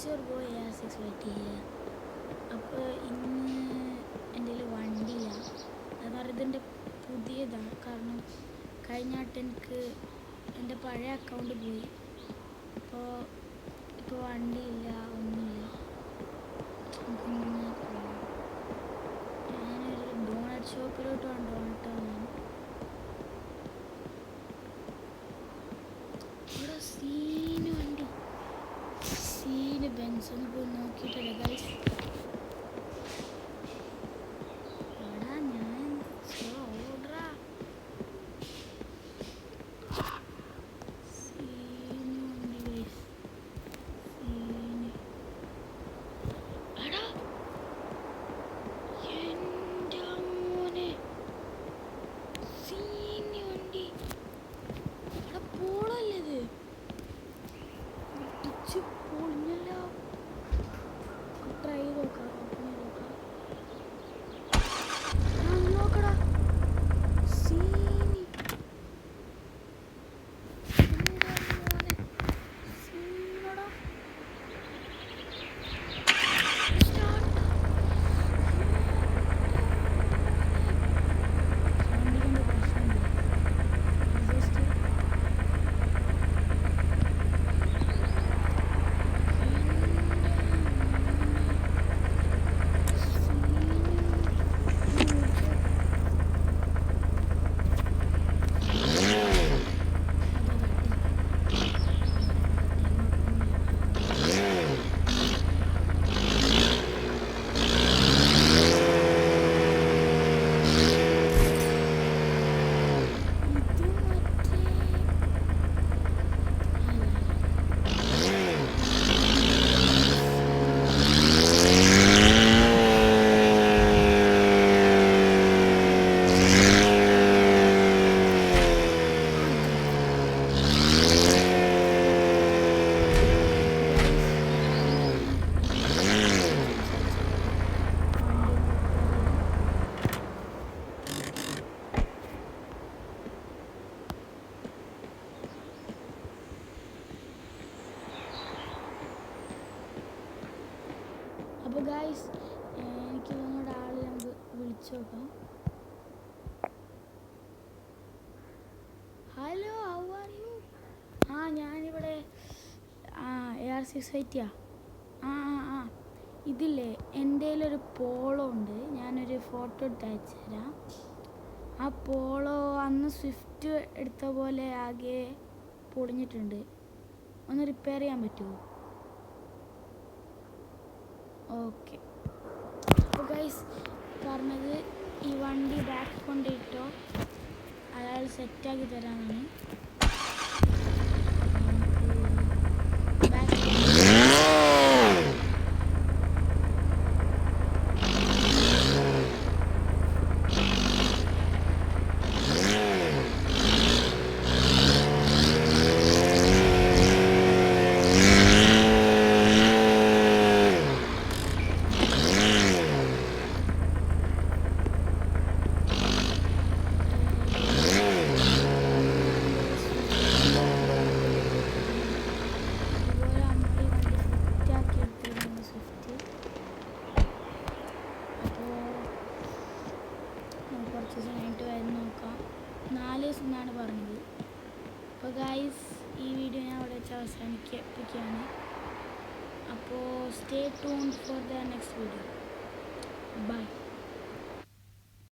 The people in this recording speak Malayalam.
It's your boy AR680 here. അപ്പോൾ ഇന്ന് എൻ്റെ കയ്യിൽ വണ്ടിയില്ല. അത് പറയുന്നതിൻ്റെ പുതിയതാണ്. കാരണം കഴിഞ്ഞാട്ട് എനിക്ക് എൻ്റെ പഴയ അക്കൗണ്ട് പോയി. ഇപ്പോൾ വണ്ടിയില്ല, ഒന്നുമില്ല. ഞാനൊരു ഡോണറ്റ് ഷോപ്പിലോട്ട് വേണം ഡോണറ്റ് വാങ്ങാൻ. ഇവിടെ സീന് വണ്ടി, സീന് ബെൻസ്. ഒന്ന് പോയി നോക്കിയിട്ടില്ല ഗൈസ്. എടാ ഞാൻ ഓർഡറാ. സീന് വണ്ടി ഗൈസ്, സീന്. എടാ എൻ്റെ മോനെ, സീന് വണ്ടി. എടാ പോളല്ലേ ഇത്, ഇടിച്ച് പൊളിഞ്ഞല്ലോ. ട്രൈ ചെയ്ത് നോക്കാം, നോക്കടാ സീനി. സീനടാ വണ്ടിൻ്റെ പ്രശ്നമില്ല. ജസ്റ്റ് അപ്പോൾ ഗൈസ്, എനിക്ക് നിങ്ങളുടെ ആളെ നമുക്ക് വിളിച്ചു നോക്കാം. Hello, how are you? ഞാനിവിടെ AR680. ഇതില്ലേ, എൻ്റെ കയ്യിലൊരു പോളോ ഉണ്ട്. ഞാനൊരു ഫോട്ടോ എടുത്ത് അയച്ചു തരാം. ആ പോളോ അന്ന് സ്വിഫ്റ്റ് എടുത്ത പോലെ ആകെ പൊളിഞ്ഞിട്ടുണ്ട്. ഒന്ന് റിപ്പയർ ചെയ്യാൻ പറ്റുമോ? ഓക്കെ. അപ്പോൾ ഗൈസ് പറഞ്ഞത്, ഈ വണ്ടി ബാക്ക് കൊണ്ടിട്ടോ അയാൾ സെറ്റാക്കി തരാനാണ്. കുറച്ച് ദിവസമായിട്ട് വരുന്ന നോക്കാം. 4 ദിവസം എന്നാണ് പറഞ്ഞത്. അപ്പോൾ ഗൈസ്, ഈ വീഡിയോ ഞാൻ അവിടെ വെച്ച് അവസാനിപ്പിക്കുകയാണ്. അപ്പോൾ stay tuned for the next video. By.